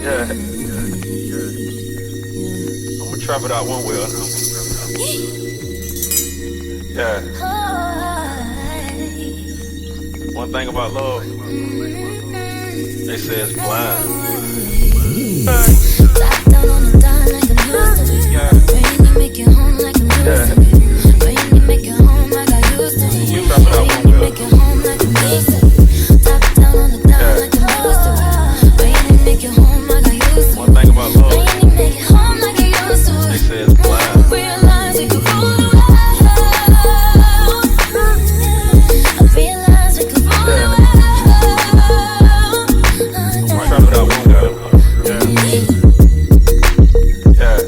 Yeah, I'ma trap it out one way or another. Yeah, one thing about love, they say it's blind. Top down on the dime like I'm used to Yeah, it. Bring you, make it home like I'm used yeah, to it. Bring you, make it home like I used to you it. trap it out one Bring way you, or make it another. home like I'm used to it. Top down on the dime Yeah, like I'm used to it. Bring you, make it home like I used to one thing about it. love, Bring you, make it home like I used to they it. say it's blind. Realize we could rule the world. I realize we could rule the Yeah, world. I'ma trap it out one way or another. Yeah, yeah.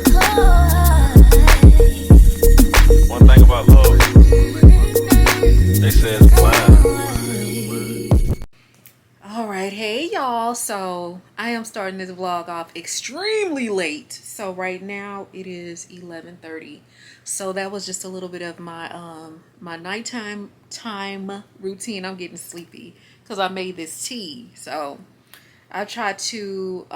One thing about love, they say it's blind. All right, hey y'all. So I am starting this vlog off extremely late. So right now it is 11:30. So that was just a little bit of my nighttime routine. I'm getting sleepy because I made this tea. So I try to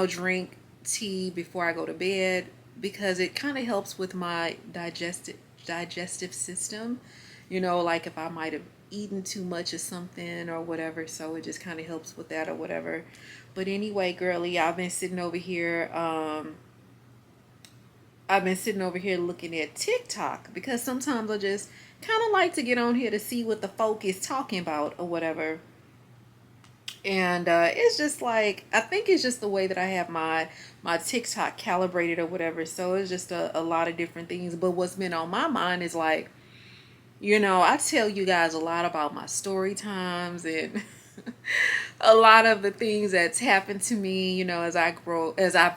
drink tea before I go to bed because it kind of helps with my digestive system. Like if I might have eaten too much of something or whatever, so it just kind of helps with that or whatever. But anyway, girly, I've been sitting over here. I've been sitting over here looking at TikTok because sometimes I just kind of like to get on here to see what the folk is talking about or whatever. And it's just like, I think it's just the way that I have my TikTok calibrated or whatever. So it's just a lot of different things. But what's been on my mind is like, I tell you guys a lot about my story times and a lot of the things that's happened to me, as I've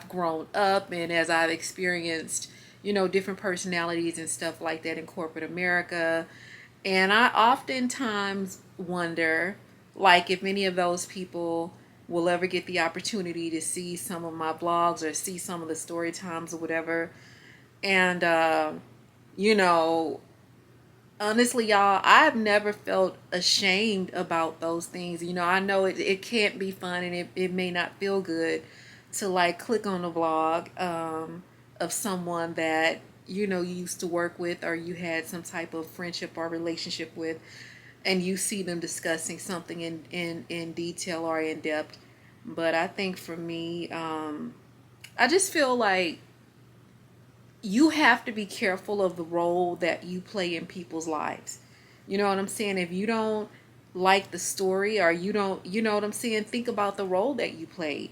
grown up and as I've experienced, different personalities and stuff like that in corporate America. And I oftentimes wonder, like, if any of those people will ever get the opportunity to see some of my blogs or see some of the story times or whatever. And, you know, honestly, y'all, I've never felt ashamed about those things. I know it can't be fun and it may not feel good to like click on a vlog of someone that you used to work with or you had some type of friendship or relationship with, and you see them discussing something in detail or in depth. But I think for me, I just feel like you have to be careful of the role that you play in people's lives. You know what I'm saying? If you don't like the story or you don't, you know what I'm saying? Think about the role that you played.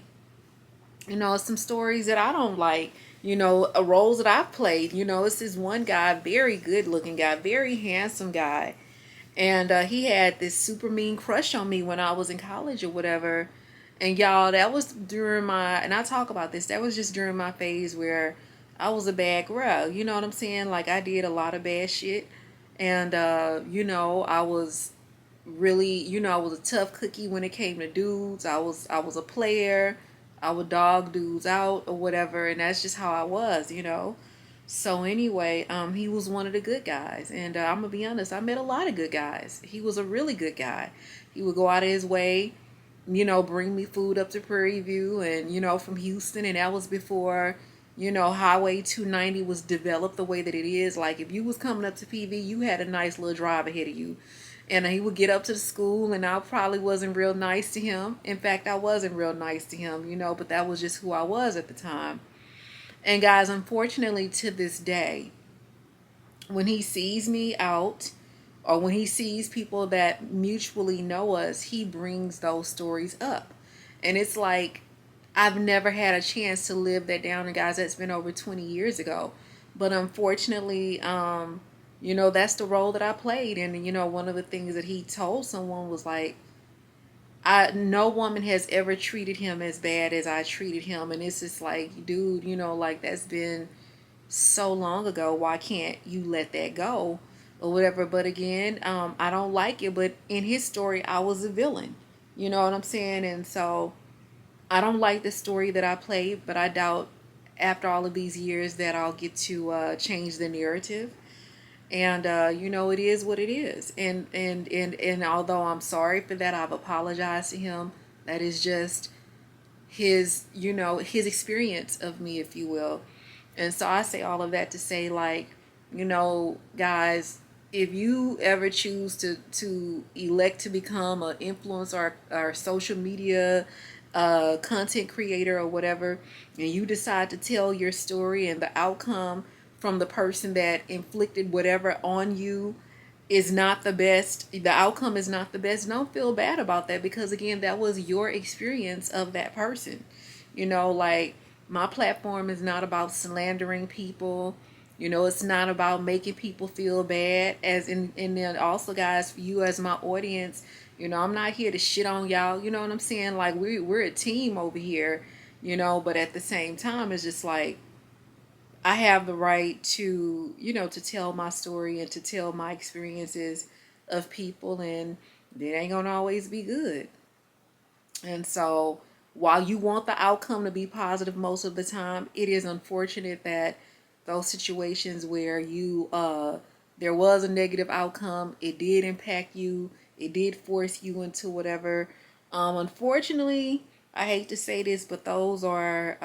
Some stories that I don't like, roles that I've played. It's this one guy, very good looking guy, very handsome guy. And he had this super mean crush on me when I was in college or whatever. And y'all, that was during and I talk about this, that was just during my phase where I was a bad girl. You know what I'm saying? Like I did a lot of bad shit. And, I was really, I was a tough cookie when it came to dudes. I was a player. I would dog dudes out or whatever. And that's just how I was. So anyway, he was one of the good guys, and I'm gonna be honest, I met a lot of good guys. He was a really good guy. He would go out of his way, bring me food up to Prairie View, and from Houston, and that was before Highway 290 was developed the way that it is. Like if you was coming up to PV, you had a nice little drive ahead of you. And he would get up to the school, and I probably wasn't real nice to him. In fact, I wasn't real nice to him, but that was just who I was at the time. And guys, unfortunately, to this day, when he sees me out or when he sees people that mutually know us, he brings those stories up. And it's like, I've never had a chance to live that down. And guys, that's been over 20 years ago. But unfortunately, that's the role that I played. And, one of the things that he told someone was like, no woman has ever treated him as bad as I treated him. And it's just like, dude, like that's been so long ago. Why can't you let that go or whatever? But again, I don't like it. But in his story, I was a villain. You know what I'm saying? And so I don't like the story that I played, but I doubt after all of these years that I'll get to change the narrative. And it is what it is. And although I'm sorry for that, I've apologized to him. That is just his, you know, his experience of me, if you will. And so I say all of that to say, like, you know, guys, if you ever choose to elect to become an influencer or social media content creator or whatever, and you decide to tell your story and the outcome from the person that inflicted whatever on you is not the best, the outcome is not the best, don't feel bad about that, because again, that was your experience of that person. You know, like, my platform is not about slandering people. You know, it's not about making people feel bad. And then also, guys, for you as my audience, you know, I'm not here to shit on y'all. You know what I'm saying? Like, we're a team over here, you know, but at the same time, it's just like, I have the right to, you know, to tell my story and to tell my experiences of people, and it ain't gonna always be good. And so while you want the outcome to be positive most of the time, it is unfortunate that those situations where you there was a negative outcome, it did impact you, it did force you into whatever. Unfortunately, I hate to say this, but those are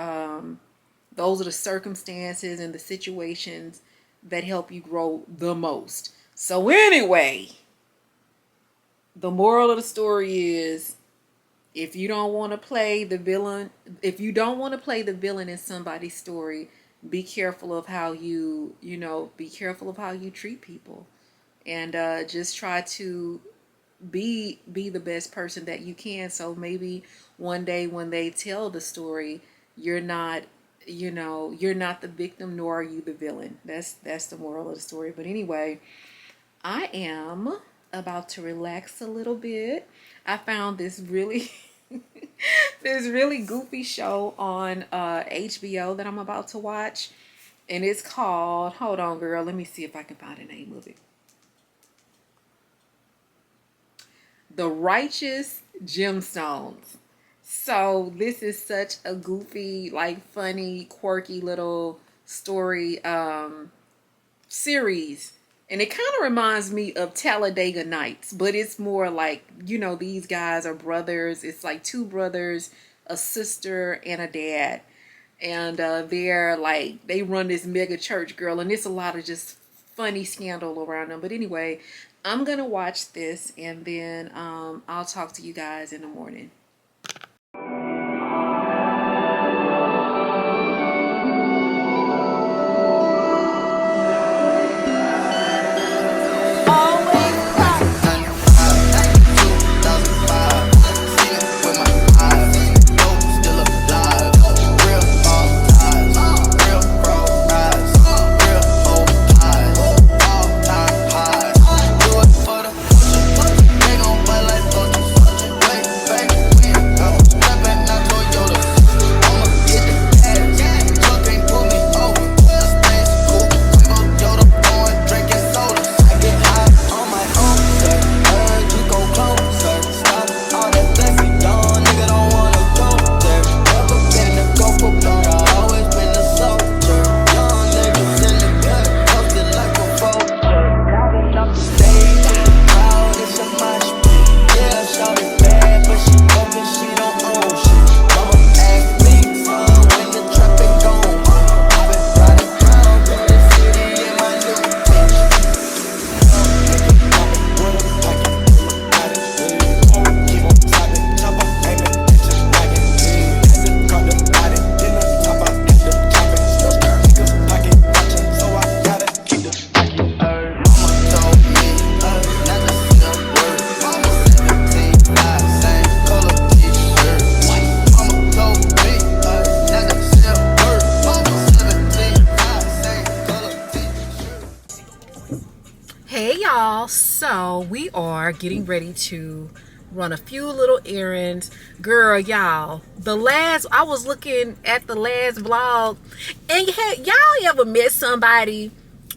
the circumstances and the situations that help you grow the most. So anyway, the moral of the story is, if you don't want to play the villain, if you don't want to play the villain in somebody's story, be careful of how you, you know, be careful of how you treat people, and just try to be the best person that you can. So maybe one day when they tell the story, you're not, you know, you're not the victim, nor are you the villain. That's the moral of the story. But anyway, I am about to relax a little bit. I found this really this really goofy show on HBO that I'm about to watch, and it's called, hold on girl, let me see if I can find the name of it. The Righteous Gemstones. So this is such a goofy, like, funny, quirky little story series. And it kind of reminds me of Talladega Nights, but it's more like, you know, these guys are brothers. It's like two brothers, a sister, and a dad. And they're like, they run this mega church, girl, and it's a lot of just funny scandal around them. But anyway, I'm going to watch this, and then I'll talk to you guys in the morning. Hey y'all, so we are getting ready to run a few little errands. Girl, y'all, I was looking at the last vlog, and y'all ever met somebody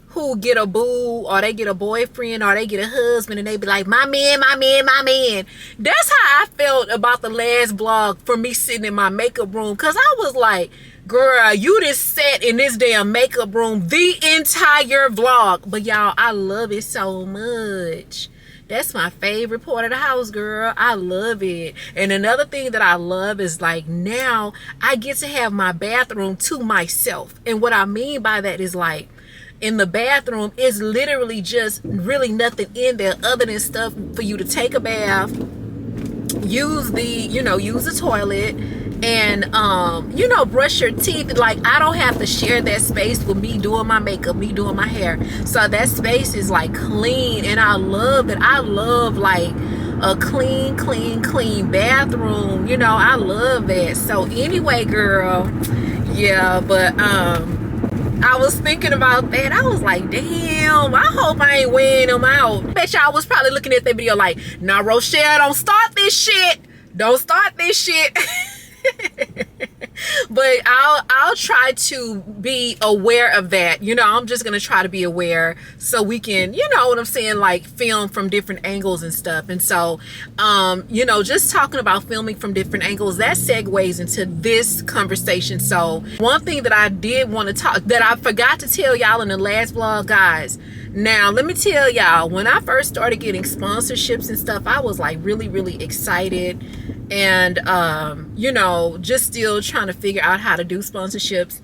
who get a boo, or they get a boyfriend, or they get a husband, and they be like, my man, my man, my man? That's how I felt about the last vlog for me sitting in my makeup room, because I was like, girl, you just sat in this damn makeup room the entire vlog. But y'all, I love it so much. That's my favorite part of the house, girl. I love it. And another thing that I love is like now I get to have my bathroom to myself. And what I mean by that is like in the bathroom, it's literally just really nothing in there other than stuff for you to take a bath, use the toilet, and brush your teeth. Like I don't have to share that space with me doing my makeup, me doing my hair. So that space is like clean, and I love that. I love like a clean bathroom. I love that. So anyway, girl, yeah, but I was thinking about that. I was like, damn, I hope I ain't wearing them out. Bet y'all was probably looking at that video like, nah, Rochelle, don't start this shit. Don't start this shit. But I'll try to be aware of that. I'm just gonna try to be aware so we can, what I'm saying, like film from different angles and stuff. And so just talking about filming from different angles, that segues into this conversation. So one thing that I did want to talk, that I forgot to tell y'all in the last vlog, guys. Now let me tell y'all, when I first started getting sponsorships and stuff, I was like really excited, and just still trying to figure out how to do sponsorships.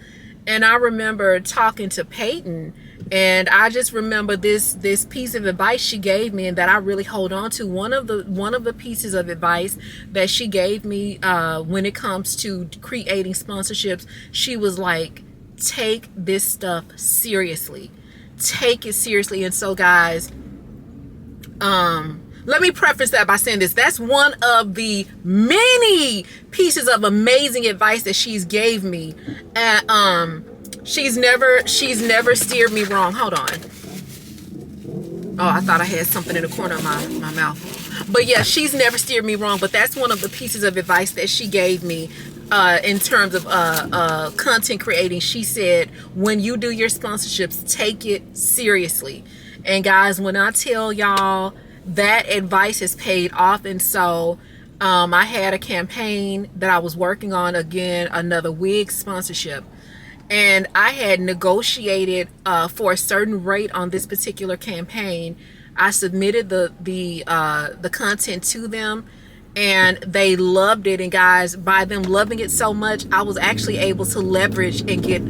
And I remember talking to Peyton, and I just remember this piece of advice she gave me and that I really hold on to. One of the pieces of advice that she gave me when it comes to creating sponsorships, she was like, take this stuff seriously. Take it seriously. And so guys, let me preface that by saying this. That's one of the many pieces of amazing advice that she's gave me. And she's never steered me wrong. Hold on. Oh, I thought I had something in the corner of my mouth. But yeah, she's never steered me wrong. But that's one of the pieces of advice that she gave me in terms of content creating. She said, when you do your sponsorships, take it seriously. And guys, when I tell y'all, that advice has paid off. And so I had a campaign that I was working on, again, another wig sponsorship, and I had negotiated for a certain rate on this particular campaign. I submitted the content to them, and they loved it. And guys, by them loving it so much, I was actually able to leverage and get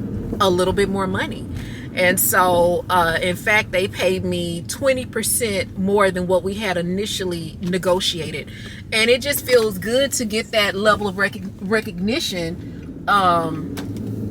a little bit more money. And so, in fact, they paid me 20% more than what we had initially negotiated. And it just feels good to get that level of recognition.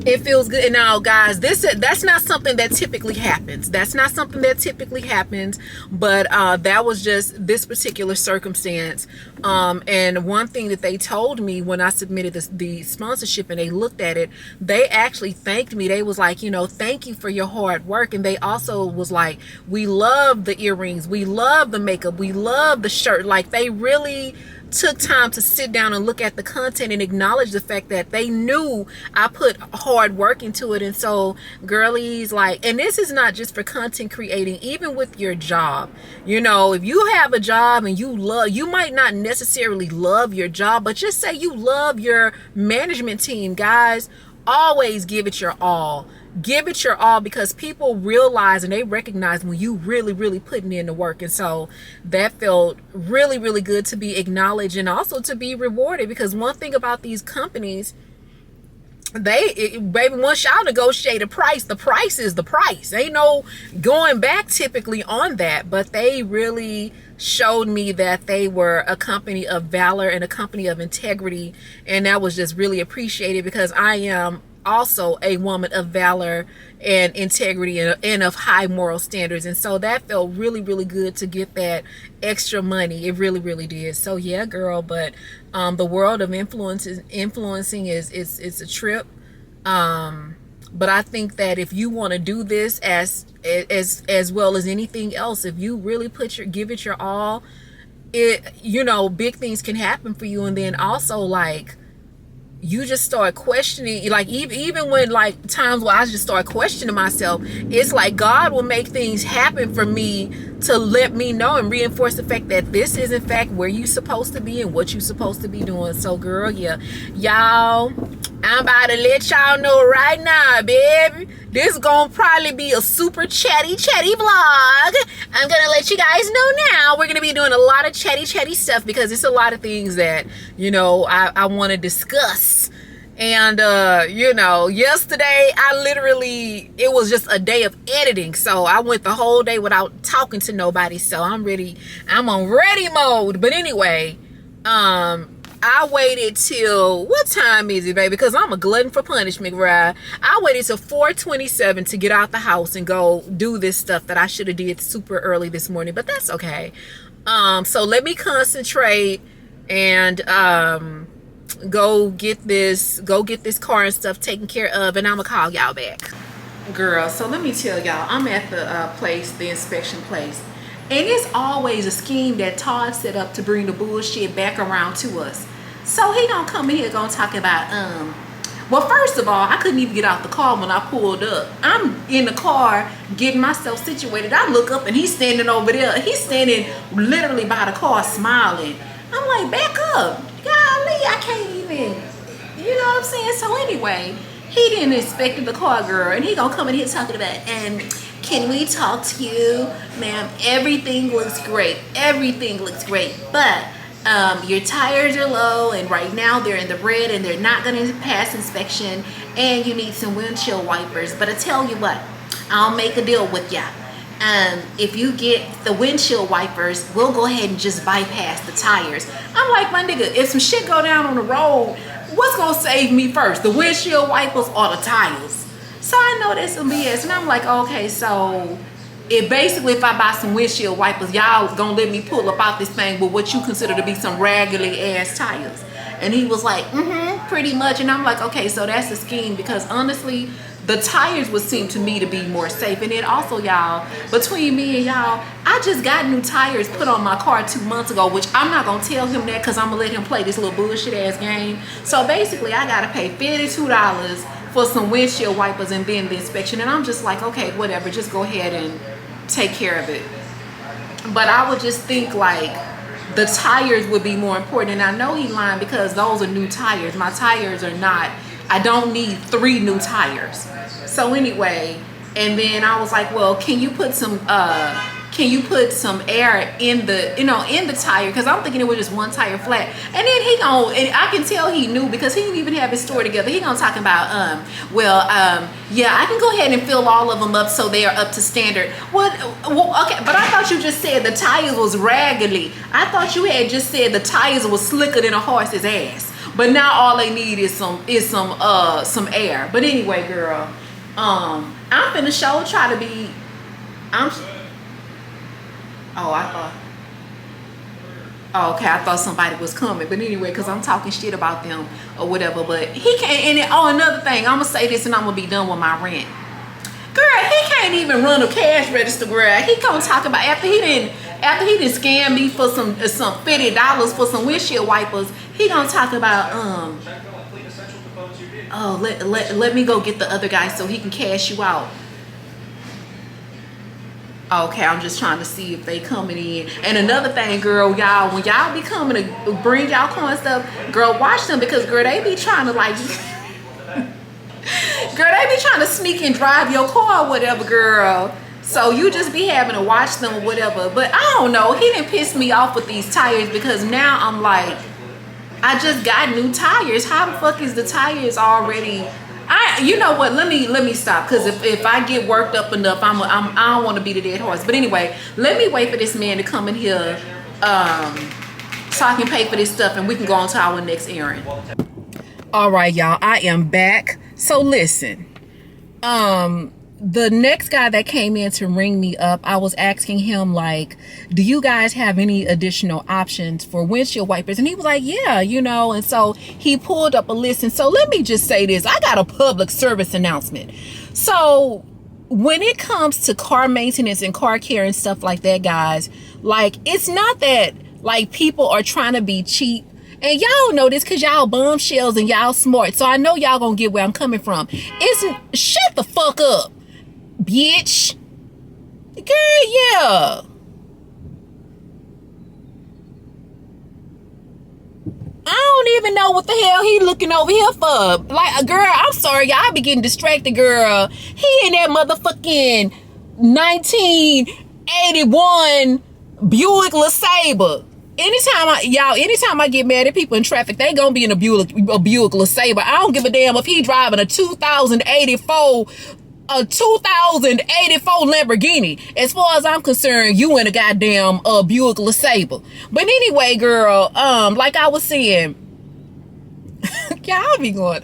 It feels good. And now, guys, that's not something that typically happens. That's not something that typically happens. But that was just this particular circumstance. And one thing that they told me when I submitted the sponsorship and they looked at it, they actually thanked me. They was like, thank you for your hard work. And they also was like, we love the earrings, we love the makeup, we love the shirt. Like, they really took time to sit down and look at the content and acknowledge the fact that they knew I put hard work into it. And so, girlies, like, and this is not just for content creating, even with your job. If you have a job and you might not necessarily love your job, but just say you love your management team, guys, always give it your all. Give it your all, because people realize and they recognize when you really putting in the work. And so that felt really good to be acknowledged and also to be rewarded, because one thing about these companies, baby, once y'all negotiate a price, the price is the price. Ain't no going back typically on that. But they really showed me that they were a company of valor and a company of integrity, and that was just really appreciated, because I am also a woman of valor and integrity and of high moral standards. And so that felt really good to get that extra money. It really did. So yeah, girl, but the world of influencing is it's a trip. But I think that if you want to do this as well as anything else, if you really give it your all, big things can happen for you. And then also, like, you just start questioning, like, even when, like, times where I just start questioning myself, it's like God will make things happen for me to let me know and reinforce the fact that this is in fact where you supposed to be and what you supposed to be doing. So girl, yeah, y'all, I'm about to let y'all know right now, baby. This is gonna probably be a super chatty vlog. I'm gonna let you guys know now. We're gonna be doing a lot of chatty stuff because it's a lot of things that, you know, I want to discuss. And you know, yesterday it was just a day of editing, so I went the whole day without talking to nobody. So I'm on ready mode. But anyway, I waited till, what time is it, baby? Because I'm a glutton for punishment, right? I waited till 4:27 to get out the house and go do this stuff that I should have did super early this morning, but that's okay. So let me concentrate and go get this car and stuff taken care of, and I'm gonna call y'all back. Girl, so let me tell y'all, I'm at the inspection place, and it's always a scheme that Todd set up to bring the bullshit back around to us. So he gonna come in here gonna talk about well, first of all, I couldn't even get out the car when I pulled up. I'm in the car getting myself situated. I look up and he's standing over there. He's standing literally by the car smiling. I'm like, back up. Golly, I can't even, you know what I'm saying? So anyway, he didn't inspect the car, girl, and he gonna come in here talking about, can we talk to you? Ma'am, everything looks great. Everything looks great, but your tires are low, and right now they're in the red, and they're not gonna pass inspection, and you need some windshield wipers. But I tell you what, I'll make a deal with ya. If you get the windshield wipers, we'll go ahead and just bypass the tires. I'm like, my nigga, if some shit go down on the road, what's gonna save me first, the windshield wipers or the tires? So I know that's some BS, and I'm like, okay, so if I buy some windshield wipers, y'all gonna let me pull up out this thing with what you consider to be some raggedy ass tires? And he was like, pretty much. And I'm like, okay, so that's a scheme, because honestly, the tires would seem to me to be more safe. And then also, y'all, between me and y'all, I just got new tires put on my car 2 months ago, which I'm not gonna tell him that because I'm gonna let him play this little bullshit ass game. So basically, I gotta pay $52 for some windshield wipers and then the inspection. And I'm just like, okay, whatever, just go ahead and take care of it. But I would just think like the tires would be more important. And I know he lying because those are new tires. My tires are not. I don't need 3 new tires. So anyway, and then I was like, well, can you put some air in the, in the tire? Because I'm thinking it was just one tire flat. And then and I can tell he knew because he didn't even have his story together. He gonna talk about, yeah, I can go ahead and fill all of them up so they are up to standard. What? Well, okay, but I thought you just said the tires was raggedy. I thought you had just said the tires was slicker than a horse's ass. But now all they need is some air. But anyway, girl, I'm finna try to be. Okay, I thought somebody was coming. But anyway, because I'm talking shit about them or whatever. But he can't. And another thing, I'm gonna say this and I'm gonna be done with my rant. Girl, he can't even run a cash register, girl. He gonna talk about after he didn't scam me for some $50 for some windshield wipers. He gonna talk about let me go get the other guy so he can cash you out. Okay, I'm just trying to see if they coming in. And another thing, girl, y'all, when y'all be coming to bring y'all car and stuff, girl, watch them because girl, they be trying to like girl, they be trying to sneak and drive your car or whatever, girl. So you just be having to watch them or whatever. But I don't know, he didn't piss me off with these tires because now I'm like, I just got new tires. How the fuck is the tires already? You know what? Let me stop because if I get worked up enough, I don't want to be the dead horse. But anyway, let me wait for this man to come in here, so I can pay for this stuff and we can go on to our next errand. All right, y'all, I am back. So listen, the next guy that came in to ring me up, I was asking him like, do you guys have any additional options for windshield wipers? And he was like, yeah, and so he pulled up a list. And so let me just say this, I got a public service announcement. So when it comes to car maintenance and car care and stuff like that, guys, like, it's not that like people are trying to be cheap. And y'all know this because y'all bombshells and y'all smart. So I know y'all gonna get where I'm coming from. Shut the fuck up, bitch. Girl, yeah. I don't even know what the hell he looking over here for. Like, girl, I'm sorry, y'all. I be getting distracted, girl. He in that motherfucking 1981 Buick LeSabre. Anytime I get mad at people in traffic, they gonna be in a Buick LeSabre. I don't give a damn if he driving a 2084 Lamborghini. As far as I'm concerned, you in a goddamn Buick LeSabre. But anyway, girl, like I was saying, y'all be going.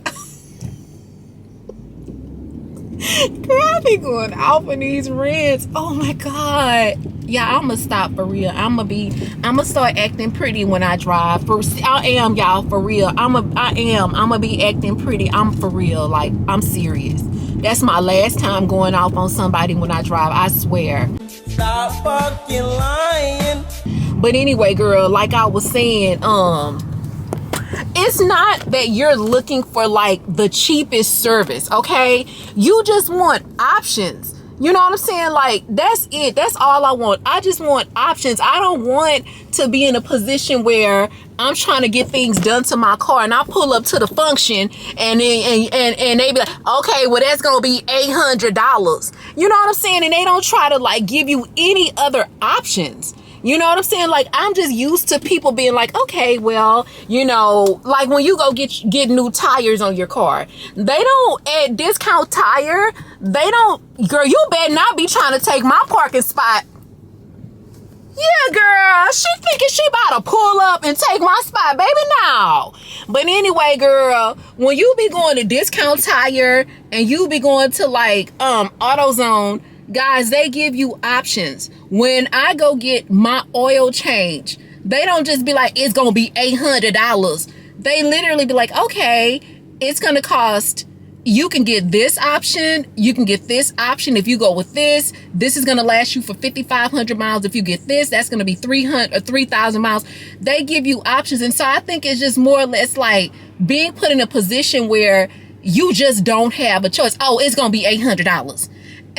Girl, I be going off in these rants. Oh my god. Yeah, I'ma stop for real. I'ma start acting pretty when I drive. I am, y'all, for real. I'ma be acting pretty. I'm for real. Like, I'm serious. That's my last time going off on somebody when I drive. I swear. Stop fucking lying. But anyway, girl, like I was saying, it's not that you're looking for like the cheapest service, okay? You just want options. You know what I'm saying? Like, that's it. That's all I want. I just want options. I don't want to be in a position where I'm trying to get things done to my car and I pull up to the function and they be like, okay, well, that's going to be $800. You know what I'm saying? And they don't try to like give you any other options. You know what I'm saying? Like, I'm just used to people being like, okay, well, you know, like when you go get new tires on your car, they don't, at Discount Tire, they don't, girl, you better not be trying to take my parking spot. Yeah, girl, she thinking she about to pull up and take my spot, baby, no. But anyway, girl, when you be going to Discount Tire and you be going to like AutoZone, guys, they give you options. When I go get my oil change, they don't just be like, it's gonna be $800. They literally be like, okay, it's gonna cost, you can get this option, you can get this option. If you go with this is gonna last you for 5,500 miles. If you get this, that's gonna be 3,000 miles. They give you options. And so I think it's just more or less like being put in a position where you just don't have a choice. Oh, it's gonna be $800.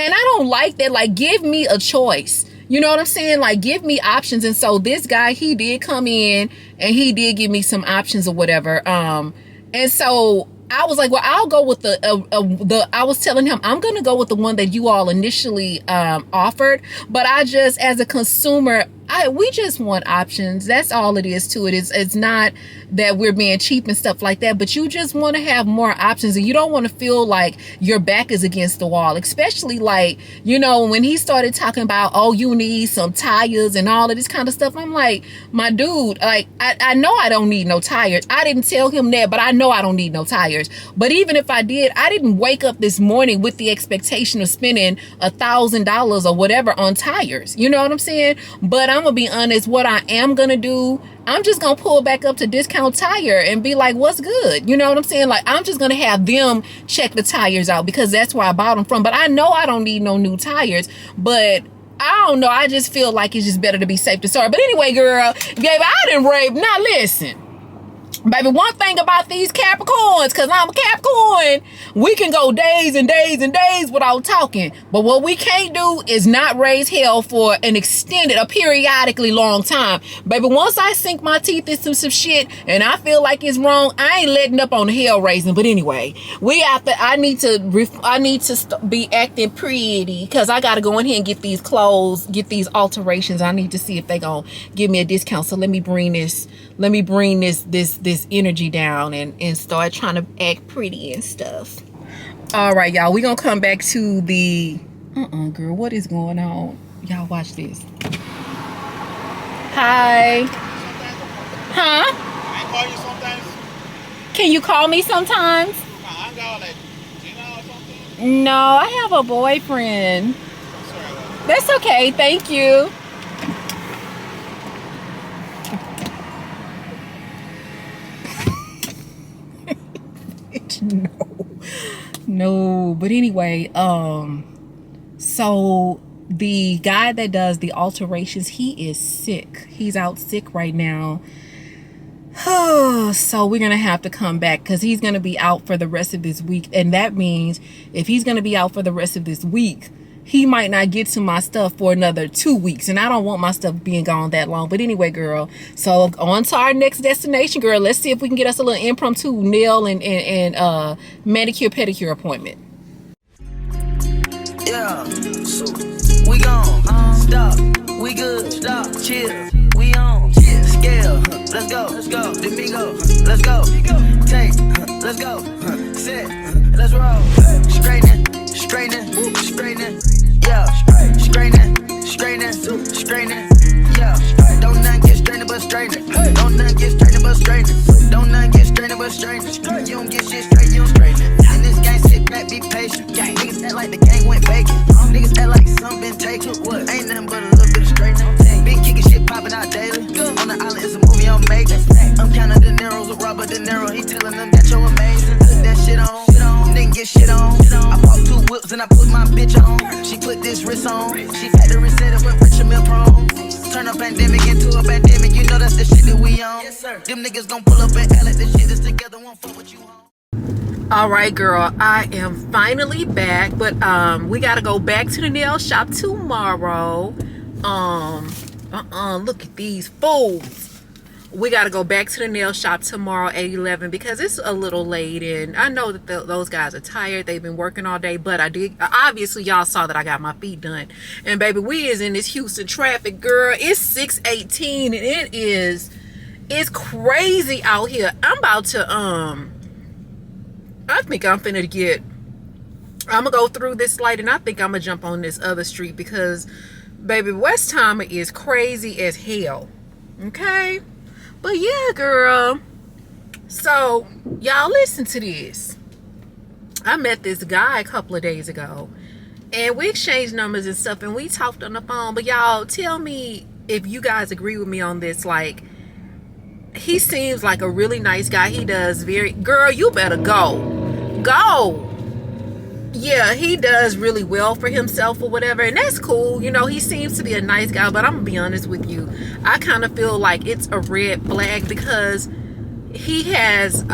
And I don't like that. Like, give me a choice. You know what I'm saying? Like, give me options. And so this guy, he did come in and he did give me some options or whatever. And so I was like, well, I'll go with I was telling him, I'm going to go with the one that you all initially offered. But I just, as a consumer, we just want options. That's all it is to it. It's not that we're being cheap and stuff like that, but you just want to have more options and you don't want to feel like your back is against the wall, especially like, you know, when he started talking about, oh, you need some tires and all of this kind of stuff. I'm like, my dude, like, I know I don't need no tires. I didn't tell him that, but I know I don't need no tires. But even if I did, I didn't wake up this morning with the expectation of spending $1,000 or whatever on tires. You know what I'm saying? But I'm gonna be honest, what I am gonna do, I'm just gonna pull back up to Discount Tire and be like, what's good? You know what I'm saying? Like, I'm just gonna have them check the tires out because that's where I bought them from. But I know I don't need no new tires, but I don't know, I just feel like it's just better to be safe than sorry. But anyway, girl, baby, I didn't rape. Now listen, baby, one thing about these Capricorns, because I'm a Capricorn, we can go days and days and days without talking. But what we can't do is not raise hell for an extended, a periodically long time. Baby, once I sink my teeth into some shit and I feel like it's wrong, I ain't letting up on the hell raising. But anyway, I need to be acting pretty because I got to go in here and get these clothes, get these alterations. I need to see if they gonna give me a discount. So let me bring this energy down and start trying to act pretty and stuff. All right, y'all, we gonna come back to the girl, what is going on? Y'all watch this. Hi. Huh? I call you sometimes. Can you call me sometimes? I got like Gina or something. No, I have a boyfriend. Sorry. That's okay, thank you. No, but anyway, so the guy that does the alterations, he is sick. He's out sick right now. So we're gonna have to come back because he's gonna be out for the rest of this week, and that means if he's gonna be out for the rest of this week, he might not get to my stuff for another 2 weeks, and I don't want my stuff being gone that long. But anyway, girl, so on to our next destination, girl. Let's see if we can get us a little impromptu nail and manicure pedicure appointment. Yeah, we gone, stop, we good, stop, chill, we on, scale, let's go, Domingo, let's go, take, let's go, set, let's roll, straightening, yeah, straightening, yeah, don't not get strained but straightening, don't not get strained but straightening, don't not get strained but straightening, you don't get shit straight, you don't straighten it. In this game, sit back, be patient. Niggas act like the gang went vacant. Niggas act like something been taken. What? Ain't nothing but a little bit of straightening. Been kicking shit popping out daily. On the island, it's a movie I'm making. I'm counting De Niro's with Robert De Niro. He telling them that you're amazing. Put that shit on. Nigga get shit on. I bought 2 whips and I put my bitch on. She put this wrist on. She factory said it with Richard Mill Prone. Turn a pandemic into a pandemic. You know that's the shit that we on. Yes, sir. Them niggas gon' pull up and L it. This shit is together. Won't fuck with you on. All right, girl, I am finally back, but we gotta go back to the nail shop tomorrow. Look at these fools. We gotta go back to the nail shop tomorrow at 11 because it's a little late, and I know that those guys are tired. They've been working all day, but obviously y'all saw that I got my feet done. And baby, we is in this Houston traffic, girl. It's 6:18 and it's crazy out here. I'm about to I think I'm gonna go through this light, and I think I'm gonna jump on this other street because, baby, Westheimer is crazy as hell. Okay? But yeah, girl. So, y'all listen to this. I met this guy a couple of days ago, and we exchanged numbers and stuff, and we talked on the phone. But y'all, tell me if you guys agree with me on this. Like, he seems like a really nice guy. He does girl, you better go. Yeah, he does really well for himself or whatever, and that's cool. You know, he seems to be a nice guy, but I'm gonna be honest with you, I kind of feel like it's a red flag because he has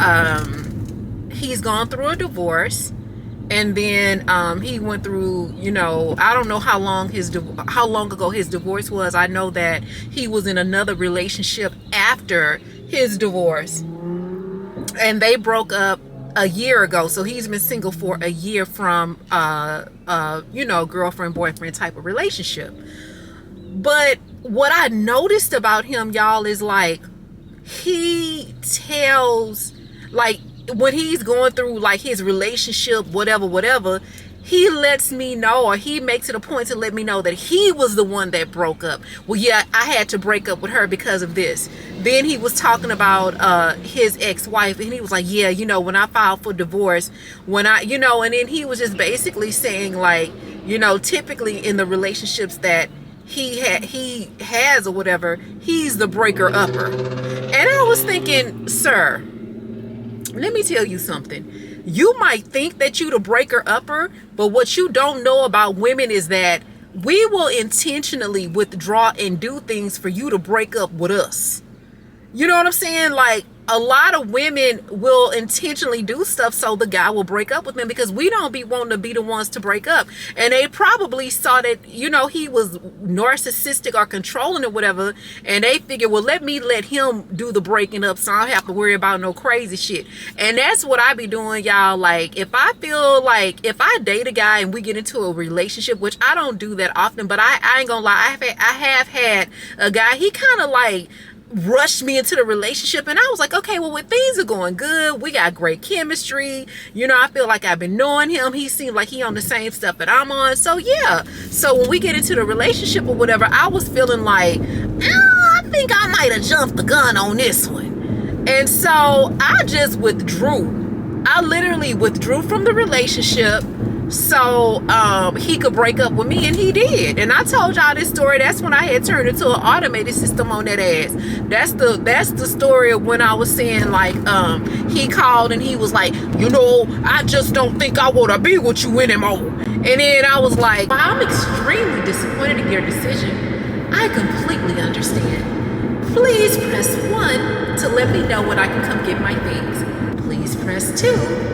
he's gone through a divorce, and then he went through, you know, I don't know how long ago his divorce was. I know that he was in another relationship after his divorce, and they broke up a year ago. So he's been single for a year from you know, girlfriend boyfriend type of relationship. But what I noticed about him, y'all, is like he tells, like, when he's going through like his relationship, whatever, he lets me know, or he makes it a point to let me know that he was the one that broke up. Well, yeah, I had to break up with her because of this. Then he was talking about his ex-wife, and he was like, yeah, you know, when I filed for divorce, you know, and then he was just basically saying, like, you know, typically in the relationships that he has or whatever, he's the breaker-upper. And I was thinking, sir, let me tell you something. You might think that you the breaker-upper, but what you don't know about women is that we will intentionally withdraw and do things for you to break up with us. You know what I'm saying? Like, a lot of women will intentionally do stuff so the guy will break up with them because we don't be wanting to be the ones to break up. And they probably saw that, you know, he was narcissistic or controlling or whatever, and they figured, well, let him do the breaking up so I don't have to worry about no crazy shit. And that's what I be doing, y'all. Like, if I feel like, if I date a guy and we get into a relationship, which I don't do that often, but I ain't gonna lie, I have had a guy, he kind of like rushed me into the relationship, and I was like, okay, well, when things are going good, we got great chemistry, you know, I feel like I've been knowing him, he seemed like he on the same stuff that I'm on, so yeah. So when we get into the relationship or whatever, I was feeling like, I think I might have jumped the gun on this one. And so I just withdrew. I literally withdrew from the relationship so he could break up with me, and he did. And I told y'all this story. That's when I had turned into an automated system on that ass. That's the story of when I was saying, like, he called and he was like, you know, I just don't think I want to be with you anymore. And then I was like, I'm extremely disappointed in your decision. I completely understand. Please press 1 to let me know when I can come get my things. Please please press 2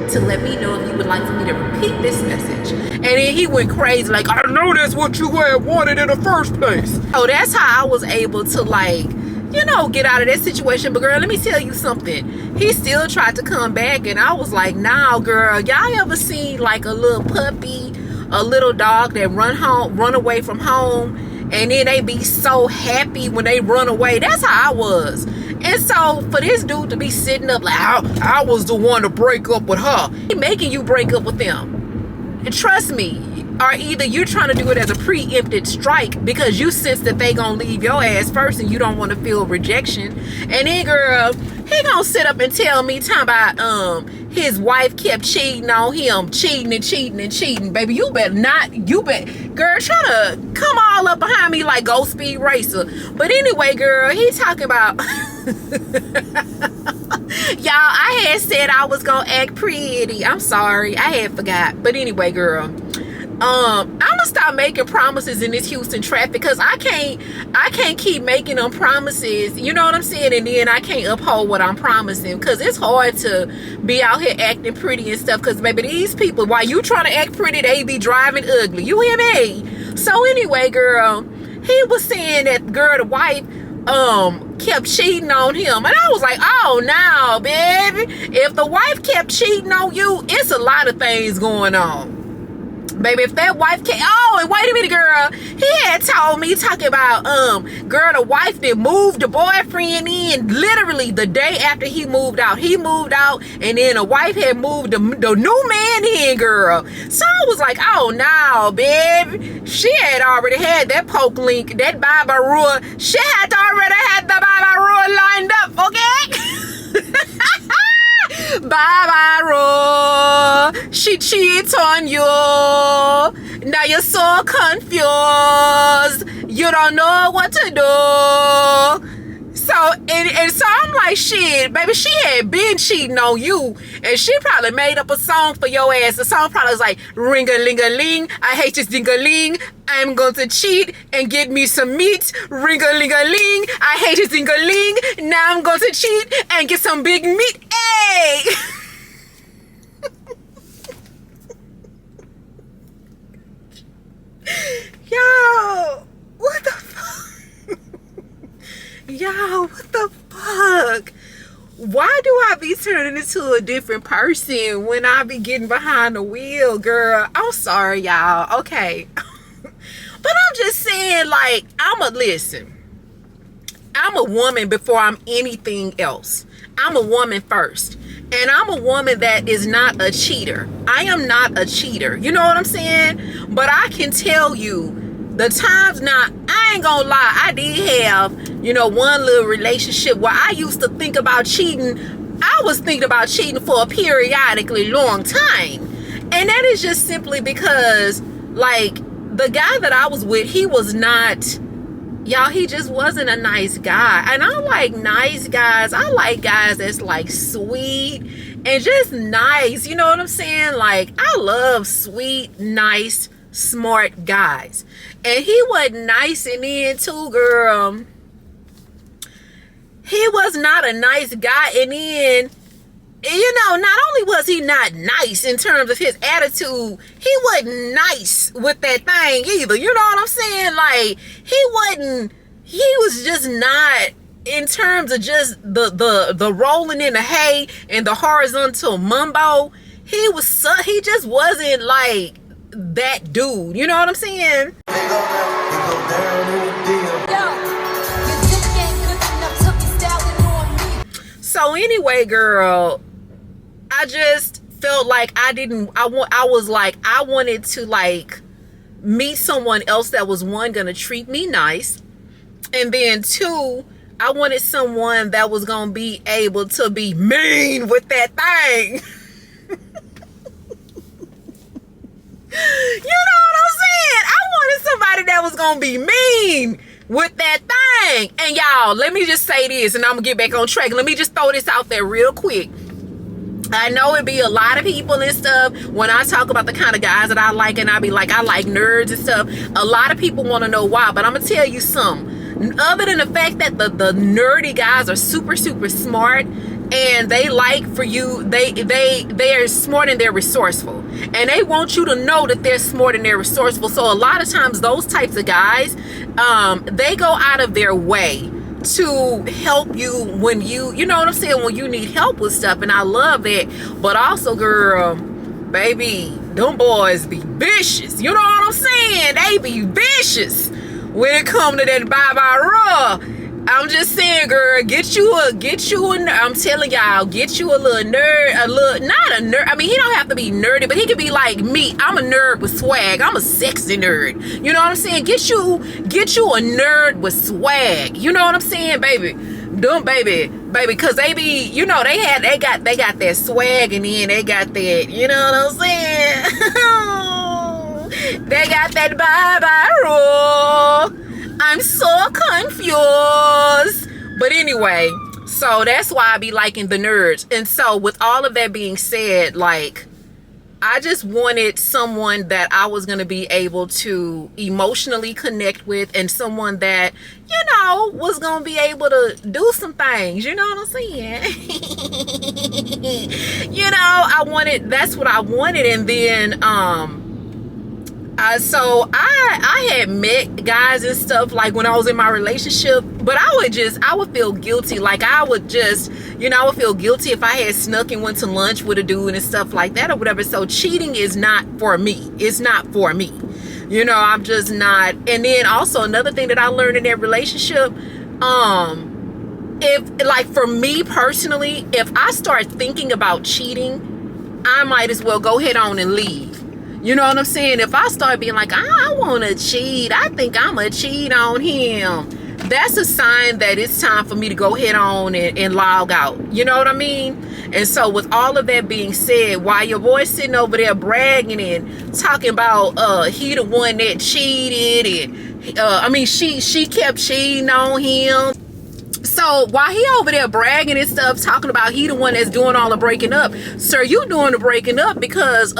to let me know if you would like for me to repeat this message. And then he went crazy like, I know that's what you had wanted in the first place. So that's how I was able to, like, you know, get out of that situation. But girl, let me tell you something. He still tried to come back, and I was like, nah, girl. Y'all ever seen like a little puppy, a little dog that run away from home, and then they be so happy when they run away? That's how I was. And so for this dude to be sitting up like, I was the one to break up with her, he making you break up with them. And trust me, or either you're trying to do it as a preempted strike because you sense that they gonna leave your ass first and you don't want to feel rejection. And then girl, he gonna sit up and tell me talking about his wife kept cheating on him, cheating. Baby, you better not, girl, try to come all up behind me like Ghost Speed Racer. But anyway, girl, he talking about y'all, I had said I was gonna act pretty. I'm sorry, I had forgot. But anyway, girl, I'm gonna stop making promises in this Houston traffic because I can't keep making them promises, you know what I'm saying, and then I can't uphold what I'm promising because it's hard to be out here acting pretty and stuff because baby, these people, while you trying to act pretty, they be driving ugly, you hear me? So anyway, girl, he was saying that girl, the wife kept cheating on him, and I was like, oh no, baby, if the wife kept cheating on you, it's a lot of things going on. Baby, if that wife came, oh, and wait a minute, girl, he had told me, talking about, girl, the wife that moved the boyfriend in literally the day after he moved out, and then the wife had moved the new man in, girl. So I was like, oh, no, baby, she had already had that poke link, that Baba Rua, she had already had the Baba Rua lined up, okay? Baba Rua, she cheats on you. Now you're so confused. You don't know what to do. So, and so I'm like, shit, baby, she had been cheating on you, and she probably made up a song for your ass. The song probably was like, ring-a-ling-a-ling, I hate this ding-a-ling, I'm going to cheat and get me some meat, ring-a-ling-a-ling, I hate this ding-a-ling, now I'm going to cheat and get some big meat, hey! Yo, what the fuck? Yo, what the fuck? Why do I be turning into a different person when I be getting behind the wheel, girl? I'm sorry, y'all. Okay. But I'm just saying, like, listen. I'm a woman before I'm anything else. I'm a woman first. And I'm a woman that is not a cheater. I am not a cheater. You know what I'm saying? But I can tell you, the times now, I ain't gonna lie, I did have, you know, one little relationship where I used to think about cheating. I was thinking about cheating for a periodically long time. And that is just simply because, like, the guy that I was with, he was not, y'all, he just wasn't a nice guy. And I like nice guys. I like guys that's like sweet and just nice. You know what I'm saying? Like, I love sweet, nice, smart guys. And he wasn't nice in the end too, girl. He was not a nice guy. And then, you know, not only was he not nice in terms of his attitude, he wasn't nice with that thing either. You know what I'm saying? Like, he was just not, in terms of just the rolling in the hay and the horizontal mumbo, he just wasn't like that dude. You know what I'm saying? So anyway, girl, I just felt like I wanted to like meet someone else that was, one, gonna treat me nice, and then two, I wanted someone that was gonna be able to be mean with that thing. You know what I'm saying? I wanted somebody that was gonna be mean with that thing. And y'all, let me just say this, and I'm gonna get back on track. Let me just throw this out there real quick. I know it be a lot of people and stuff when I talk about the kind of guys that I like, and I be like, I like nerds and stuff. A lot of people want to know why, but I'm gonna tell you something. other than the fact that the nerdy guys are super smart, and they like for you, they are smart and they're resourceful, and they want you to know that they're smart and they're resourceful. So a lot of times those types of guys, they go out of their way to help you when you know what I'm saying, when you need help with stuff. And I love that. But also, girl, baby, them boys be vicious. You know what I'm saying? They be vicious when it come to that bye-bye raw. I'm just saying, girl, get you a, I'm telling y'all, get you a little nerd, not a nerd. I mean, he don't have to be nerdy, but he can be like me. I'm a nerd with swag. I'm a sexy nerd. You know what I'm saying? Get you a nerd with swag. You know what I'm saying, baby? Them baby, cause they be, you know, they got that swag, and then they got that, you know what I'm saying? They got that bye-bye roll. I'm so confused. But anyway, so that's why I be liking the nerds. And so with all of that being said, like, I just wanted someone that I was going to be able to emotionally connect with, and someone that, you know, was going to be able to do some things. You know what I'm saying? You know, that's what I wanted. And then, so I had met guys and stuff, like, when I was in my relationship, but I would feel guilty. Like, I would feel guilty if I had snuck and went to lunch with a dude and stuff like that or whatever. So cheating is not for me. It's not for me. You know, I'm just not. And then also another thing that I learned in that relationship, if, like, for me personally, if I start thinking about cheating, I might as well go head on and leave. You know what I'm saying? If I start being like, I want to cheat, I think I'm going to cheat on him, that's a sign that it's time for me to go head on and log out. You know what I mean? And so with all of that being said, while your boy's sitting over there bragging and talking about he the one that cheated, and she kept cheating on him. So while he over there bragging and stuff, talking about he the one that's doing all the breaking up, sir, you doing the breaking up because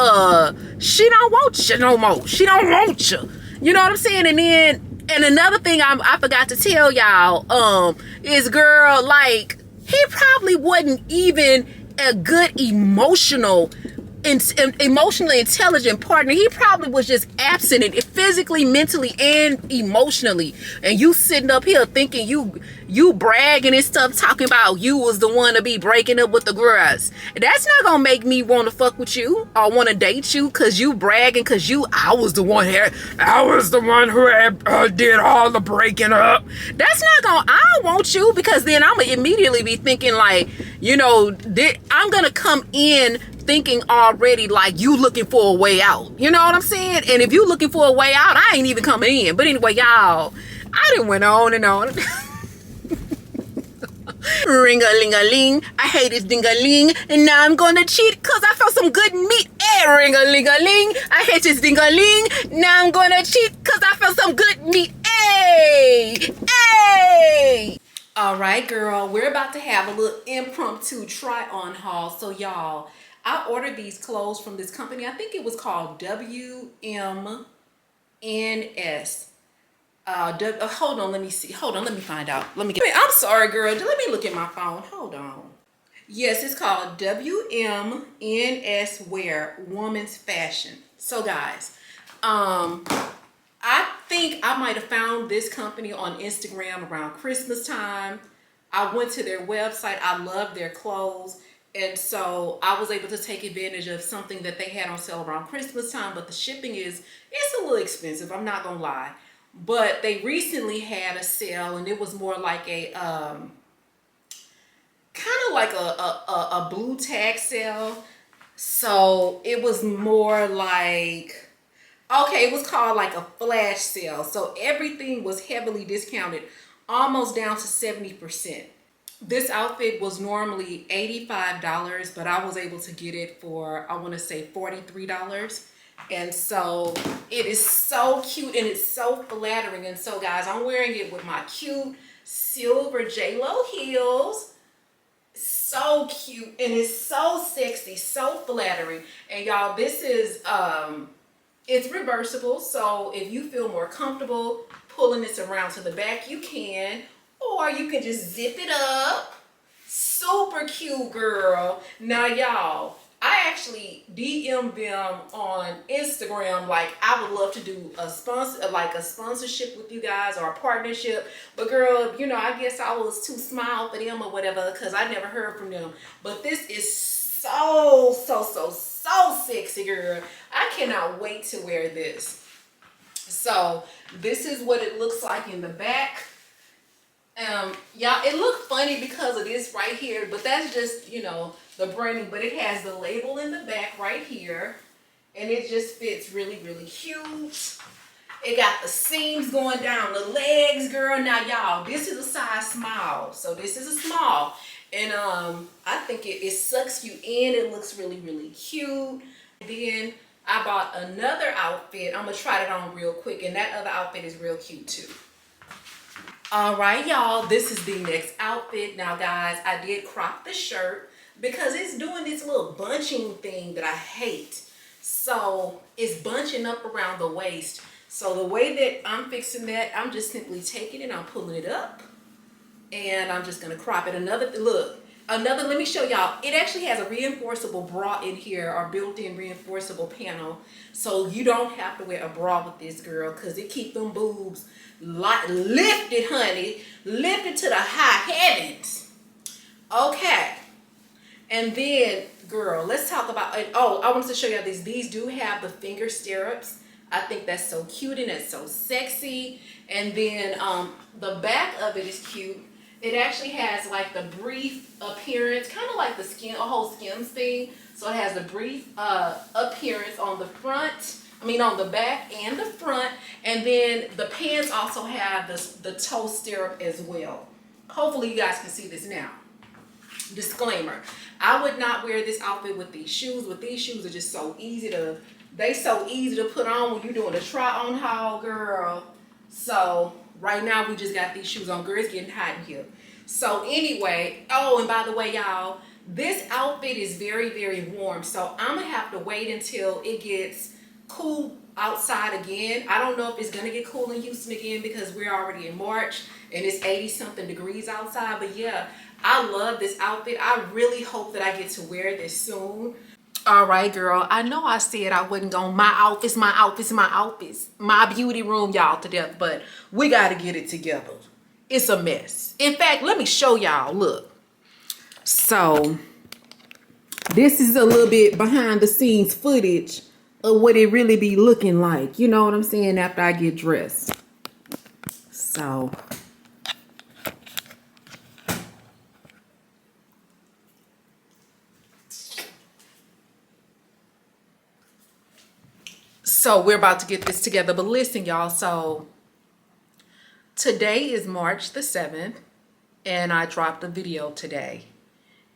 she don't want you no more. She don't want you. You know what I'm saying? And another thing I forgot to tell y'all is, girl, like, he probably wasn't even a good emotionally intelligent partner. He probably was just absent, physically, mentally, and emotionally. And you sitting up here thinking you bragging and stuff, talking about you was the one to be breaking up with the girls. That's not gonna make me want to fuck with you or want to date you, cause you bragging, cause I was the one who did all the breaking up. That's not gonna. I don't want you, because then I'm gonna immediately be thinking, like, you know, I'm gonna come in thinking already like you looking for a way out. You know what I'm saying? And if you looking for a way out, I ain't even coming in. But anyway, y'all, I done went on and on. Ring-a-ling-a-ling, I hate this ding-a-ling, and now I'm gonna cheat cause I felt some good meat. Hey, ring-a-ling-a-ling, I hate this ding-a-ling, now I'm gonna cheat cause I felt some good meat. Hey! All right, girl, we're about to have a little impromptu try-on haul. So y'all, I ordered these clothes from this company. I think it was called Wmns. Hold on, let me see. Hold on, let me find out. I'm sorry, girl. Let me look at my phone. Hold on. Yes, it's called WMNS Wear, Woman's Fashion. So guys, I think I might have found this company on Instagram around Christmas time. I went to their website. I love their clothes. And so I was able to take advantage of something that they had on sale around Christmas time. But the shipping it's a little expensive. I'm not going to lie. But they recently had a sale, and it was more like a kind of like a blue tag sale. So it was more like, okay, it was called like a flash sale. So everything was heavily discounted, almost down to 70%. This outfit was normally $85, but I was able to get it for, I want to say, $43. And so it is so cute and it's so flattering. And so guys, I'm wearing it with my cute silver J-Lo heels. So cute, and it's so sexy, so flattering. And y'all, this is It's reversible, so if you feel more comfortable pulling this around to the back, you can, or you can just zip it up. Super cute, girl. Now, y'all, I actually DM'd them on Instagram. Like, I would love to do a sponsorship with you guys or a partnership. But girl, you know, I guess I was too small for them or whatever because I never heard from them. But this is so sexy, girl. I cannot wait to wear this. So this is what it looks like in the back. Y'all, it looked funny because of this right here, but that's just, you know, the branding. But it has the label in the back right here, and it just fits really cute. It got the seams going down the legs, girl. Now, y'all, this is a size small, so this is a small, and I think it sucks you in. It looks really cute. Then I bought another outfit. I'm gonna try it on real quick, and that other outfit is real cute too. All right, y'all, this is the next outfit. Now, guys, I did crop the shirt because it's doing this little bunching thing that I hate. So it's bunching up around the waist. So the way that I'm fixing that, I'm just simply taking it, I'm pulling it up, and I'm just gonna crop it. Let me show y'all. It actually has a reinforceable bra in here, or built-in reinforceable panel. So you don't have to wear a bra with this, girl, because it keeps them boobs lifted, honey. Lifted to the high heavens. Okay. And then, girl, let's talk about, oh, I wanted to show y'all these. These do have the finger stirrups. I think that's so cute and it's so sexy. And then the back of it is cute. It actually has like the brief appearance, kind of like the skin, a whole Skims thing. So it has the brief appearance on the front, on the back and the front. And then the pants also have the toe stirrup as well. Hopefully you guys can see this now. Disclaimer, I would not wear this outfit with these shoes. With these shoes are just so easy to put on when you're doing a try on haul, girl. So right now we just got these shoes on. Girl, it's getting hot in here. So anyway, oh, and by the way, y'all, this outfit is very warm. So I'm gonna have to wait until it gets cool outside again. I don't know if it's gonna get cool in Houston again because we're already in March and it's 80-something degrees outside. But yeah, I love this outfit. I really hope that I get to wear this soon. All right, girl, I know I said I wasn't going my outfits, my beauty room, y'all, to death, but we got to get it together. It's a mess. In fact, let me show y'all. Look. So this is a little bit behind the scenes footage of what it really be looking like. You know what I'm saying? After I get dressed. So we're about to get this together. But listen, y'all. So today is March the 7th. And I dropped a video today.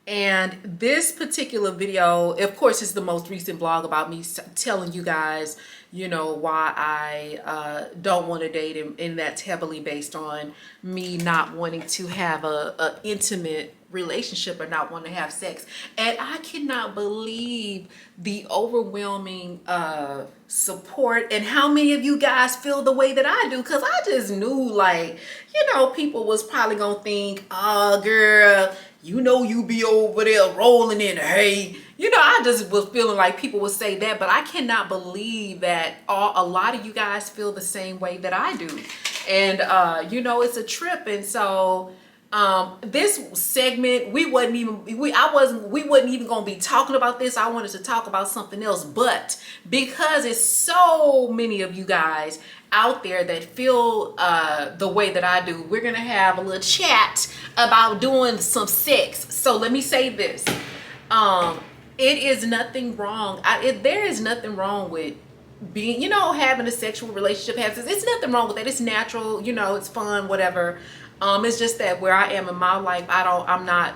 And this particular video, of course, is the most recent vlog about me telling you guys, you know, why I don't want to date. And that's heavily based on me not wanting to have a intimate relationship or not wanting to have sex. And I cannot believe the overwhelming support and how many of you guys feel the way that I do, because I just knew, like, you know, people was probably gonna think, oh girl, you know, you be over there rolling in the hay. You know, I just was feeling like people would say that, but I cannot believe that a lot of you guys feel the same way that I do. And you know, it's a trip. And so this segment, we wasn't even gonna be talking about this. I wanted to talk about something else, but because it's so many of you guys out there that feel the way that I do, we're gonna have a little chat about doing some sex. So let me say this. It is nothing wrong. There is nothing wrong with being, you know, having a sexual relationship. It's nothing wrong with that. It's natural, you know, it's fun, whatever. It's just that where I am in my life, I'm not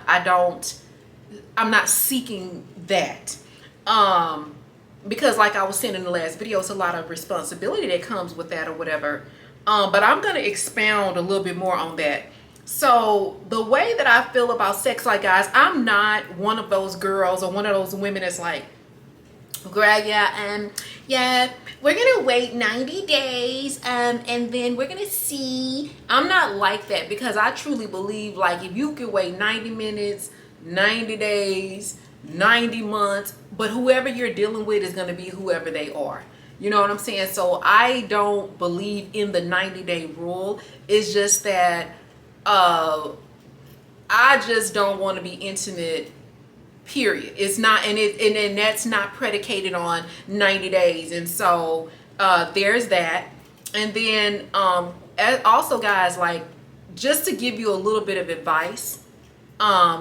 seeking that. Because like I was saying in the last video, it's a lot of responsibility that comes with that or whatever. But I'm going to expound a little bit more on that. So the way that I feel about sex, like, guys, I'm not one of those girls or one of those women that's like, Girl, yeah, we're gonna wait 90 days, and then we're gonna see. I'm not like that, because I truly believe, like, if you can wait 90 minutes, 90 days, 90 months, but whoever you're dealing with is gonna be whoever they are. You know what I'm saying? So I don't believe in the 90-day rule. It's just that I just don't want to be intimate, period. It's not, and that's not predicated on 90 days. And so there's that. And then also, guys, like, just to give you a little bit of advice,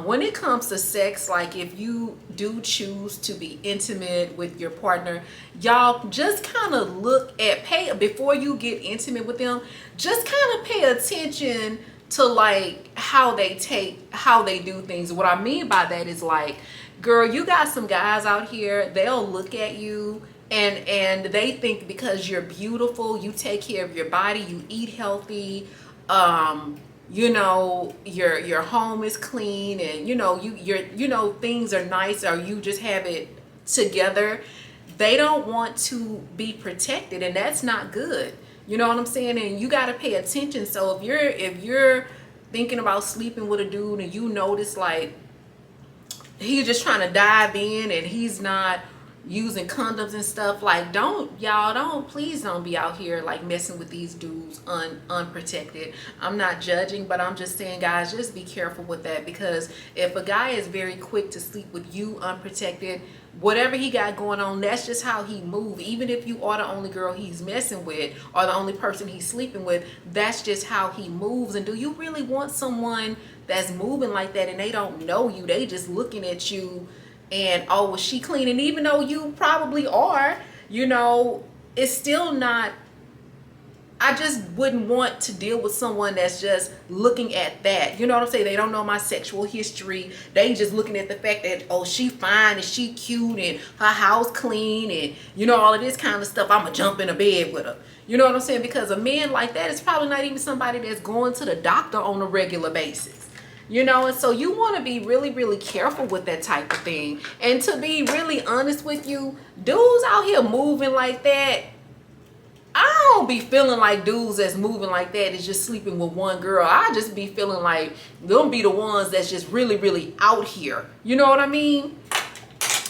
when it comes to sex, like, if you do choose to be intimate with your partner, y'all just kind of before you get intimate with them, just kind of pay attention to, like, how they do things. What I mean by that is, like, girl, you got some guys out here, they'll look at you and they think because you're beautiful, you take care of your body, you eat healthy, you know, your home is clean, and you're things are nice, or you just have it together. They don't want to be protected, and that's not good. You know what I'm saying? And you got to pay attention. So if you're thinking about sleeping with a dude and you notice, like, he's just trying to dive in and he's not using condoms and stuff, like, please don't be out here, like, messing with these dudes unprotected. I'm not judging, but I'm just saying, guys, just be careful with that, because if a guy is very quick to sleep with you unprotected, whatever he got going on, that's just how he moves. Even if you are the only girl he's messing with or the only person he's sleeping with, that's just how he moves. And do you really want someone that's moving like that and they don't know you? They just looking at you and, oh, was she clean? And even though you probably are, it's still not. I just wouldn't want to deal with someone that's just looking at that. You know what I'm saying? They don't know my sexual history. They just looking at the fact that, oh, she fine and she cute and her house clean and, all of this kind of stuff. I'm going to jump in a bed with her. You know what I'm saying? Because a man like that is probably not even somebody that's going to the doctor on a regular basis. And so you want to be really, really careful with that type of thing. And to be really honest with you, dudes out here moving like that, I don't be feeling like dudes that's moving like that is just sleeping with one girl. I just be feeling like them be the ones that's just really, really out here. You know what I mean?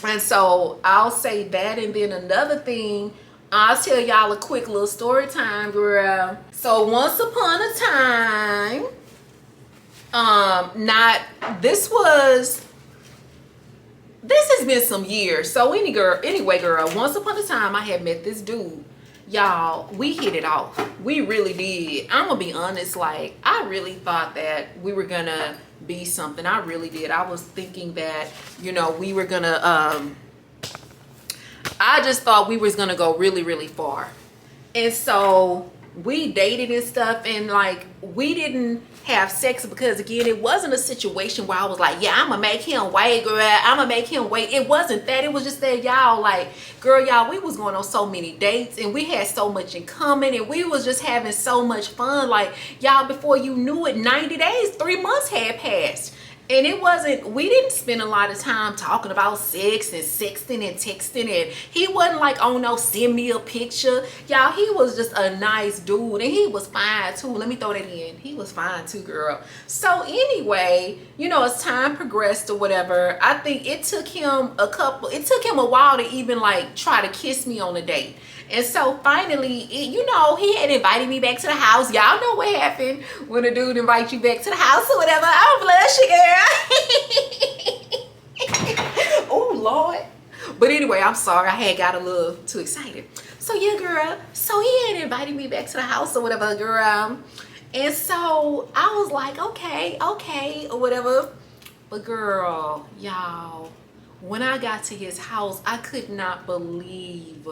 And so I'll say that. And then another thing, I'll tell y'all a quick little story time, girl. So once upon a time, this has been some years. So anyway, girl, once upon a time I had met this dude. Y'all, we hit it off. We really did. I'm gonna be honest, like, I really thought that we were gonna be something. I really did. I was thinking that, we were gonna I just thought we was gonna go really, really far. And so we dated and stuff, and, like, we didn't have sex because, again, it wasn't a situation where I was like, yeah, I'm gonna make him wait, girl, I'm gonna make him wait. It wasn't that. It was just that, y'all, like, girl, y'all, we was going on so many dates and we had so much in common and we was just having so much fun. Like, y'all, before you knew it, 90 days, 3 months had passed. And we didn't spend a lot of time talking about sex and sexting and texting, and he wasn't like, oh no, send me a picture. Y'all, he was just a nice dude, and he was fine too. Let me throw that in. He was fine too, girl. So anyway, as time progressed or whatever, I think it took him a while to even, like, try to kiss me on a date. And so finally, he had invited me back to the house. Y'all know what happened when a dude invites you back to the house or whatever. I'm blushing, girl. Oh, Lord. But anyway, I'm sorry. I had got a little too excited. So, yeah, girl. So he had invited me back to the house or whatever, girl. And so I was like, okay, or whatever. But, girl, y'all, when I got to his house, I could not believe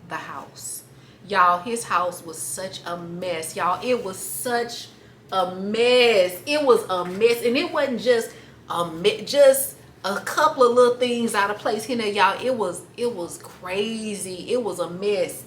the house. Y'all, his house was such a mess. Y'all, it was such a mess. It was a mess. And it wasn't just a couple of little things out of place here and there, y'all. It was crazy. It was a mess.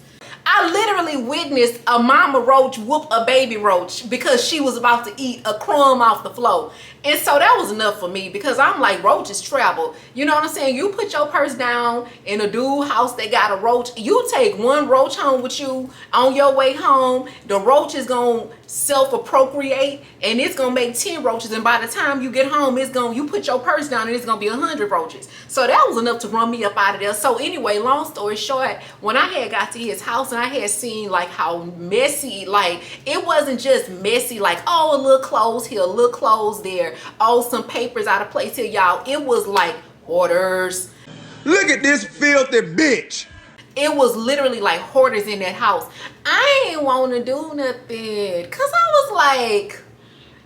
I literally witnessed a mama roach whoop a baby roach because she was about to eat a crumb off the floor. And so that was enough for me, because I'm like, roaches travel. You know what I'm saying? You put your purse down in a dude house that got a roach. You take one roach home with you on your way home. The roach is going to self-appropriate, and it's going to make 10 roaches. And by the time you get home, you put your purse down and it's going to be 100 roaches. So that was enough to run me up out of there. So anyway, long story short, when I had got to his house and I had seen like how messy, like it wasn't just messy, like, oh, a little clothes here, a little clothes there, oh, some papers out of place here, y'all. It was like hoarders. Look at this filthy bitch. It was literally like hoarders in that house. I ain't want to do nothing because I was like,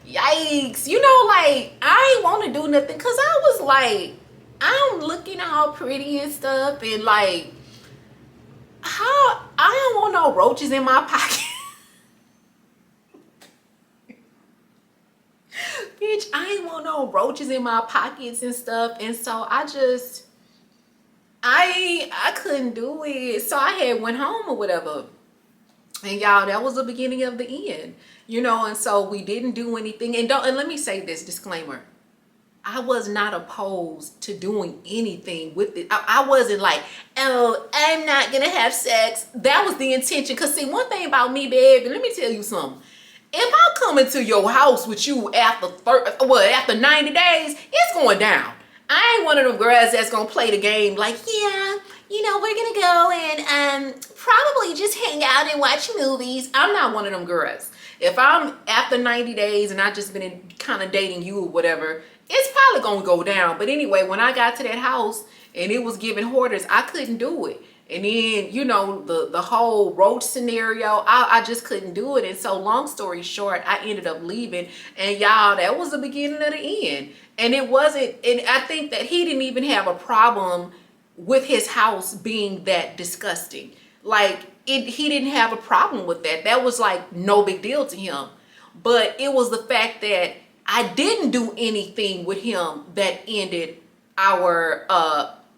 yikes. You know, like, I ain't want to do nothing because I was like, I'm looking all pretty and stuff, and like, how I don't want no roaches in my pocket. Bitch, I ain't want no roaches in my pockets and stuff. And so I couldn't do it. So I had went home or whatever. And y'all, that was the beginning of the end. You know, and so we didn't do anything. And let me say this disclaimer. I was not opposed to doing anything with it. I wasn't like, oh, I'm not gonna have sex. That was the intention. Cause see, one thing about me, baby, let me tell you something. If I come into your house with you after 90 days, it's going down. I ain't one of them girls that's gonna play the game like, yeah, you know, we're gonna go and probably just hang out and watch movies. I'm not one of them girls. If I'm after 90 days and I just been kind of dating you or whatever, it's probably gonna go down. But anyway, when I got to that house and it was giving hoarders, I couldn't do it. And then, you know, the whole roach scenario, I just couldn't do it. And so long story short, I ended up leaving. And y'all, that was the beginning of the end. And it wasn't, and I think that he didn't even have a problem with his house being that disgusting. Like, he didn't have a problem with that. That was like no big deal to him. But it was the fact that I didn't do anything with him that ended our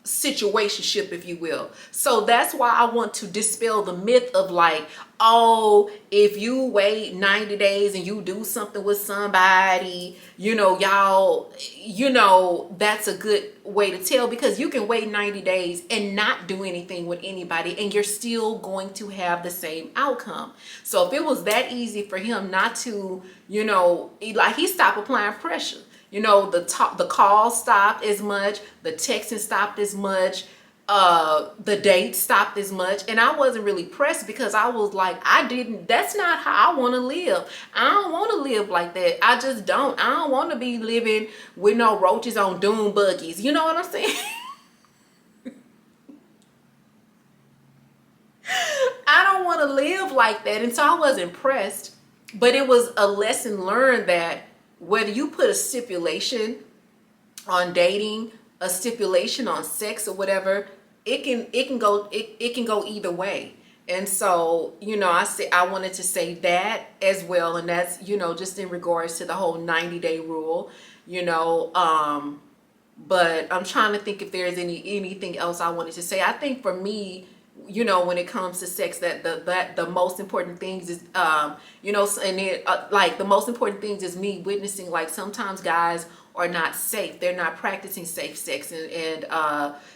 situationship, if you will. So that's why I want to dispel the myth of like, oh, if you wait 90 days and you do something with somebody, you know, y'all, you know, that's a good way to tell, because you can wait 90 days and not do anything with anybody and you're still going to have the same outcome. So if it was that easy for him not to, you know, like, he stopped applying pressure. You know, the calls stopped as much, the texting stopped as much, the dates stopped as much. And I wasn't really pressed because I was like, that's not how I want to live. I don't want to live like that. I just don't. I don't want to be living with no roaches on doom buggies. You know what I'm saying? I don't want to live like that. And so I wasn't pressed, but it was a lesson learned that whether you put a stipulation on dating, a stipulation on sex or whatever, it can go either way. And so, you know, I wanted to say that as well. And that's, you know, just in regards to the whole 90-day rule, you know, but I'm trying to think if there's anything else I wanted to say. I think for me, you know, when it comes to sex, that the most important things is, you know, and it, like the most important things is me witnessing, like, sometimes guys are not safe. They're not practicing safe sex. And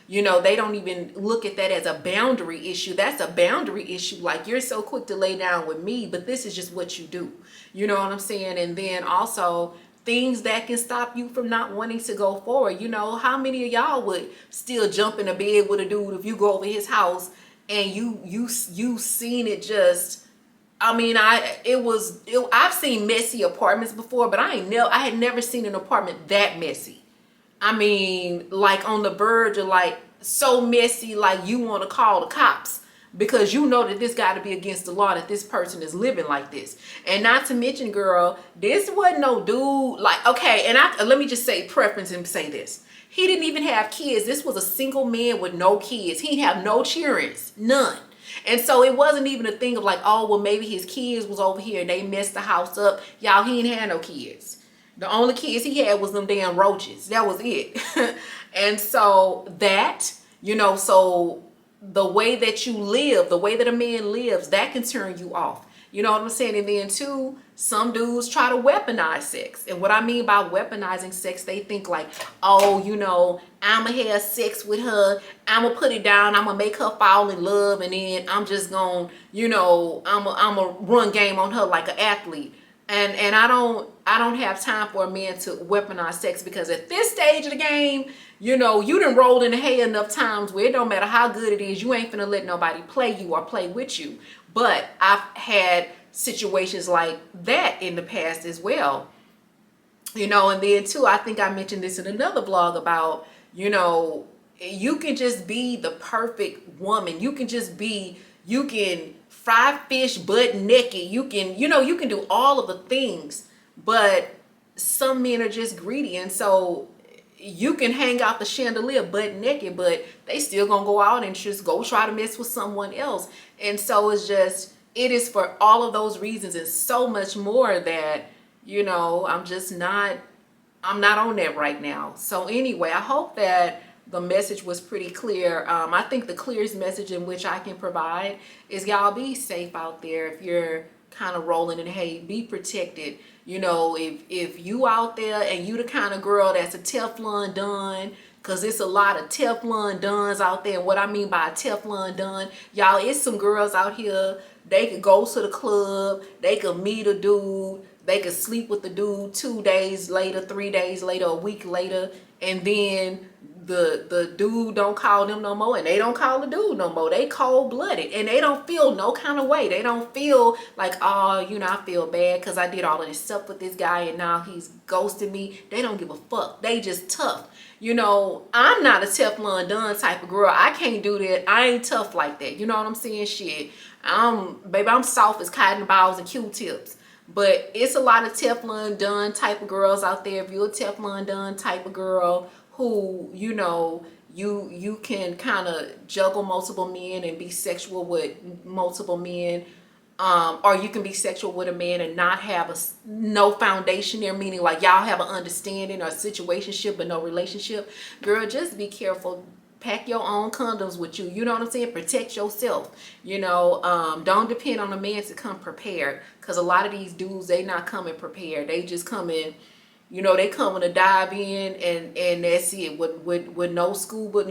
you know, they don't even look at that as a boundary issue. That's a boundary issue. Like, you're so quick to lay down with me, but this is just what you do. You know what I'm saying? And then also things that can stop you from not wanting to go forward. You know, how many of y'all would still jump in a bed with a dude if you go over his house and you seen it just, I mean, I've seen messy apartments before, but I had never seen an apartment that messy. I mean, like on the verge of like so messy, like you want to call the cops because you know that this got to be against the law, that this person is living like this. And not to mention, girl, this wasn't no dude like, okay, and let me just say preference and say this. He didn't even have kids. This was a single man with no kids. He didn't have no children, none. And so it wasn't even a thing of like, oh, well, maybe his kids was over here and they messed the house up. Y'all, he didn't have no kids. The only kids he had was them damn roaches. That was it. And so that, you know, so the way that you live, the way that a man lives, that can turn you off. You know what I'm saying? And then too, some dudes try to weaponize sex. And what I mean by weaponizing sex, they think like, oh, you know, I'ma have sex with her, I'ma put it down, I'ma make her fall in love, and then I'm just gonna, you know, I'ma run game on her like an athlete. And I don't have time for a man to weaponize sex, because at this stage of the game, you know, you done rolled in the hay enough times where it don't matter how good it is, you ain't finna let nobody play you or play with you. But I've had situations like that in the past as well. You know, and then too, I think I mentioned this in another vlog about, you know, you can just be the perfect woman. You can just be, you can fry fish butt naked. You can, you know, you can do all of the things, but some men are just greedy. And so you can hang out the chandelier butt naked, but they still gonna go out and just go try to mess with someone else. And so it's just, it is for all of those reasons and so much more that, you know, I'm not on that right now. So anyway, I hope that the message was pretty clear. I think the clearest message in which I can provide is y'all be safe out there. If you're kind of rolling in the hay, be protected. You know, if you out there and you the kind of girl that's a Teflon Don, because it's a lot of Teflon Dons out there. And what I mean by a Teflon Don, y'all, it's some girls out here, they could go to the club, they could meet a dude, they could sleep with the dude 2 days later, 3 days later, a week later, and then the dude don't call them no more, and they don't call the dude no more. They cold-blooded, and they don't feel no kind of way. They don't feel like, oh, you know, I feel bad because I did all of this stuff with this guy and now he's ghosting me. They don't give a fuck. They just tough. You know, I'm not a Teflon Don type of girl. I can't do that. I ain't tough like that. You know what I'm saying? Shit. Baby, I'm soft as cotton balls and Q-tips. But it's a lot of Teflon Don type of girls out there. If you're a Teflon Don type of girl who, you know, you can kind of juggle multiple men and be sexual with multiple men, or you can be sexual with a man and not have no foundation there, meaning like y'all have an understanding or a situationship but no relationship. Girl, just be careful. Pack your own condoms with you. You know what I'm saying? Protect yourself. You know, don't depend on a man to come prepared, because a lot of these dudes, they not coming prepared. They just coming, you know, they coming to dive in and that's it, with no scuba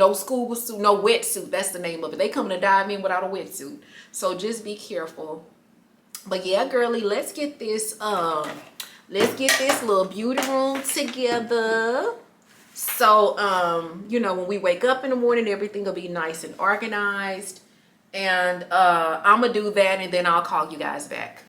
suit, no wetsuit. That's the name of it. They coming to dive in without a wetsuit. So just be careful. But yeah, girly, let's get this little beauty room together. So, you know, when we wake up in the morning, everything will be nice and organized. And I'm going to do that, and then I'll call you guys back.